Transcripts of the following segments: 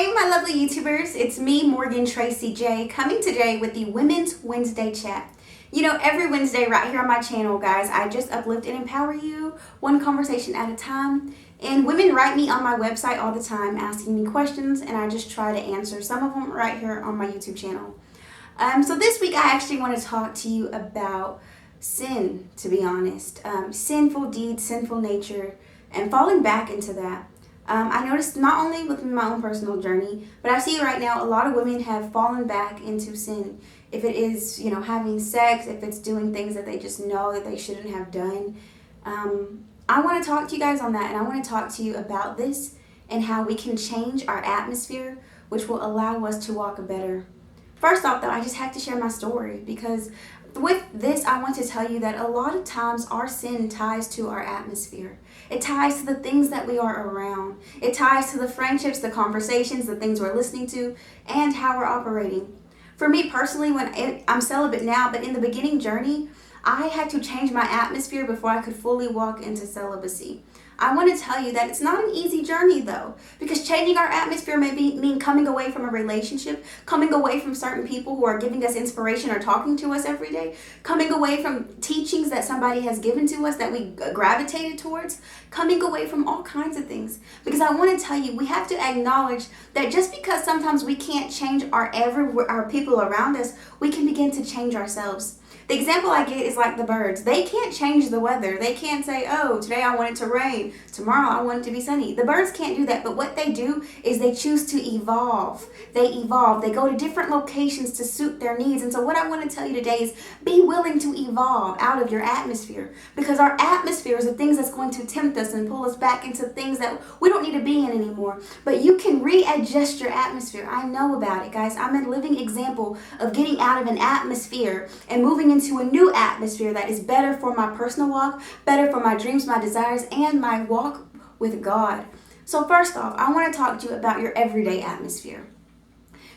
Hey, my lovely YouTubers, it's me, Morgan Tracy J, coming today with the Women's Wednesday Chat. You know, every Wednesday right here on my channel, guys, I just uplift and empower you one conversation at a time. And women write me on my website all the time asking me questions, and I just try to answer some of them right here on my YouTube channel. So this week I actually want to talk to you about sin, to be honest. Sinful deeds, sinful nature, and falling back into that. I noticed not only within my own personal journey, but I see right now a lot of women have fallen back into sin. If it is, having sex, if it's doing things that they just know that they shouldn't have done. I want to talk to you guys on that, and I want to talk to you about this and how we can change our atmosphere, which will allow us to walk better. First off, though, I just have to share my story, because with this, I want to tell you that a lot of times our sin ties to our atmosphere. It ties to the things that we are around. It ties to the friendships, the conversations, the things we're listening to, and how we're operating. For me personally, I'm celibate now, but in the beginning journey, I had to change my atmosphere before I could fully walk into celibacy. I want to tell you that it's not an easy journey, though, because changing our atmosphere may mean coming away from a relationship, coming away from certain people who are giving us inspiration or talking to us every day, coming away from teachings that somebody has given to us that we gravitated towards, coming away from all kinds of things. Because I want to tell you, we have to acknowledge that just because sometimes we can't change our people around us, we can begin to change ourselves. The example I get is like the birds. They can't change the weather. They can't say, oh, today I want it to rain. Tomorrow I want it to be sunny. The birds can't do that. But what they do is they choose to evolve. They evolve. They go to different locations to suit their needs. And so what I want to tell you today is be willing to evolve out of your atmosphere. Because our atmosphere is the things that's going to tempt us and pull us back into things that we don't need to be in anymore. But you can readjust your atmosphere. I know about it, guys. I'm a living example of getting out of an atmosphere and moving into a new atmosphere that is better for my personal walk, better for my dreams, my desires, and my walk with God. So first off, I want to talk to you about your everyday atmosphere.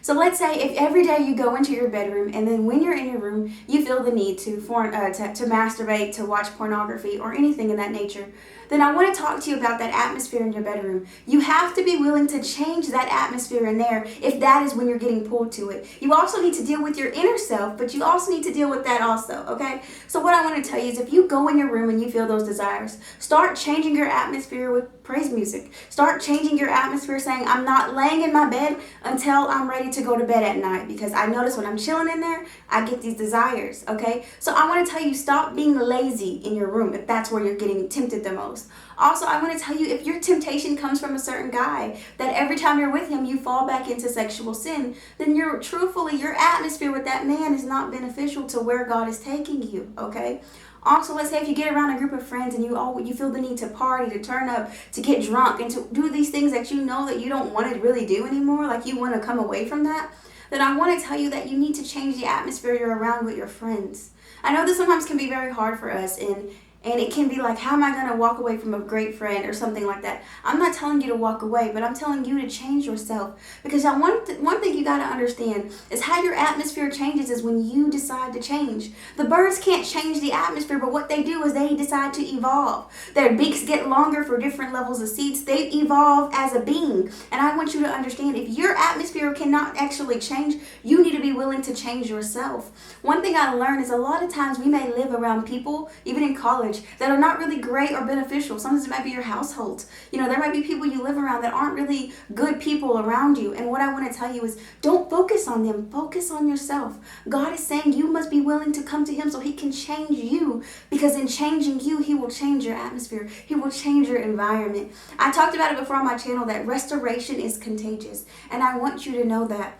So let's say if every day you go into your bedroom, and then when you're in your room, you feel the need to masturbate, to watch pornography, or anything in that nature, then I want to talk to you about that atmosphere in your bedroom. You have to be willing to change that atmosphere in there if that is when you're getting pulled to it. You also need to deal with your inner self, but you also need to deal with that also, okay? So what I want to tell you is if you go in your room and you feel those desires, start changing your atmosphere with praise music. Start changing your atmosphere saying, I'm not laying in my bed until I'm ready to go to bed at night, because I notice when I'm chilling in there, I get these desires, okay? So I want to tell you, stop being lazy in your room if that's where you're getting tempted the most. Also, I want to tell you, if your temptation comes from a certain guy, that every time you're with him, you fall back into sexual sin, then your atmosphere with that man is not beneficial to where God is taking you, okay? Also, let's say if you get around a group of friends and you feel the need to party, to turn up, to get drunk, and to do these things that you know that you don't want to really do anymore, like you want to come away from that, then I want to tell you that you need to change the atmosphere you're around with your friends. I know this sometimes can be very hard for us, and it can be like, how am I going to walk away from a great friend or something like that? I'm not telling you to walk away, but I'm telling you to change yourself. Because one thing you got to understand is how your atmosphere changes is when you decide to change. The birds can't change the atmosphere, but what they do is they decide to evolve. Their beaks get longer for different levels of seeds. They evolve as a being. And I want you to understand, if your atmosphere cannot actually change, you need to be willing to change yourself. One thing I learned is a lot of times we may live around people, even in college, that are not really great or beneficial. Sometimes it might be your household. There might be people you live around that aren't really good people around you. And what I want to tell you is, don't focus on them. Focus on yourself. God is saying you must be willing to come to him so he can change you, because in changing you, he will change your atmosphere. He will change your environment. I talked about it before on my channel that restoration is contagious. And I want you to know that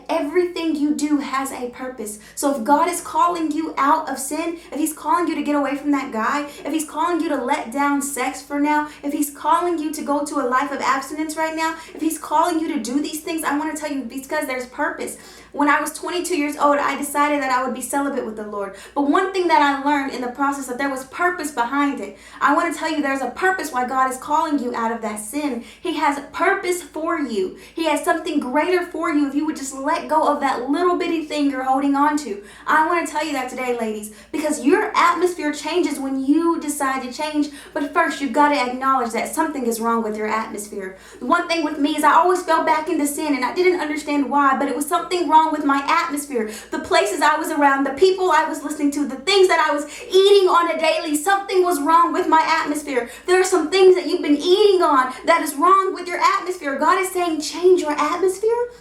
everything you do has a purpose. So if God is calling you out of sin, if he's calling you to get away from that guy, if he's calling you to let down sex for now, if he's calling you to go to a life of abstinence right now, if he's calling you to do these things, I want to tell you, because there's purpose. When I was 22 years old, I decided that I would be celibate with the Lord. But one thing that I learned in the process, that there was purpose behind it. I want to tell you, there's a purpose why God is calling you out of that sin. He has purpose for you. He has something greater for you if you would just let go of that little bitty thing you're holding on to. I want to tell you that today, ladies, because your atmosphere changes when you decide to change. But first, you've got to acknowledge that something is wrong with your atmosphere. The one thing with me is I always fell back into sin, and I didn't understand why, but it was something wrong with my atmosphere. The places I was around, the people I was listening to, the things that I was eating on a daily, something was wrong with my atmosphere. There are some things that you've been eating on that is wrong with your atmosphere. God is saying, change your atmosphere,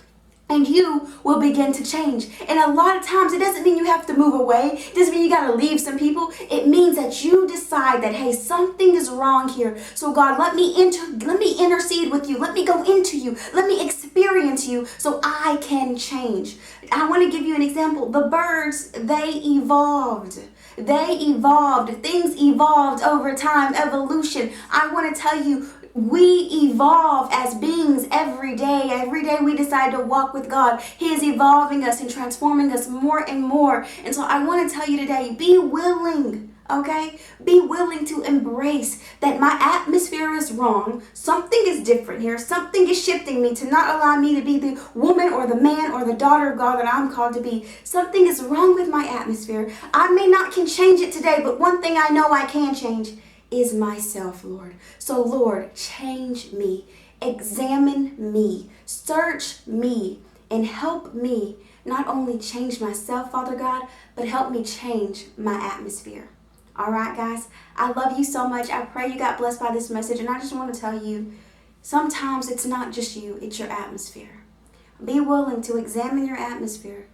and you will begin to change. And a lot of times, it doesn't mean you have to move away. It doesn't mean you got to leave some people. It means that you decide that, hey, something is wrong here. So God, let me intercede with you. Let me go into you. Let me experience you so I can change. I want to give you an example. The birds, they evolved. Things evolved over time. Evolution. I want to tell you, we evolve as beings every day. Every day we decide to walk with God. He is evolving us and transforming us more and more. And so I want to tell you today, be willing, okay? Be willing to embrace that my atmosphere is wrong. Something is different here. Something is shifting me to not allow me to be the woman or the man or the daughter of God that I'm called to be. Something is wrong with my atmosphere. I may not can change it today, but one thing I know I can change is myself, Lord. So, Lord, change me, examine me, search me, and help me not only change myself, Father God, but help me change my atmosphere. All right, guys, I love you so much. I pray you got blessed by this message, and I just want to tell you, sometimes it's not just you, it's your atmosphere. Be willing to examine your atmosphere.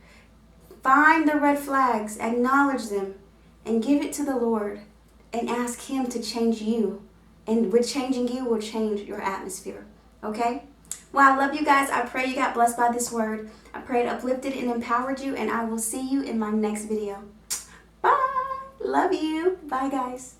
Find the red flags, acknowledge them, and give it to the Lord. And ask Him to change you. And with changing you will change your atmosphere. Okay? Well, I love you guys. I pray you got blessed by this word. I pray it uplifted and empowered you. And I will see you in my next video. Bye. Love you. Bye, guys.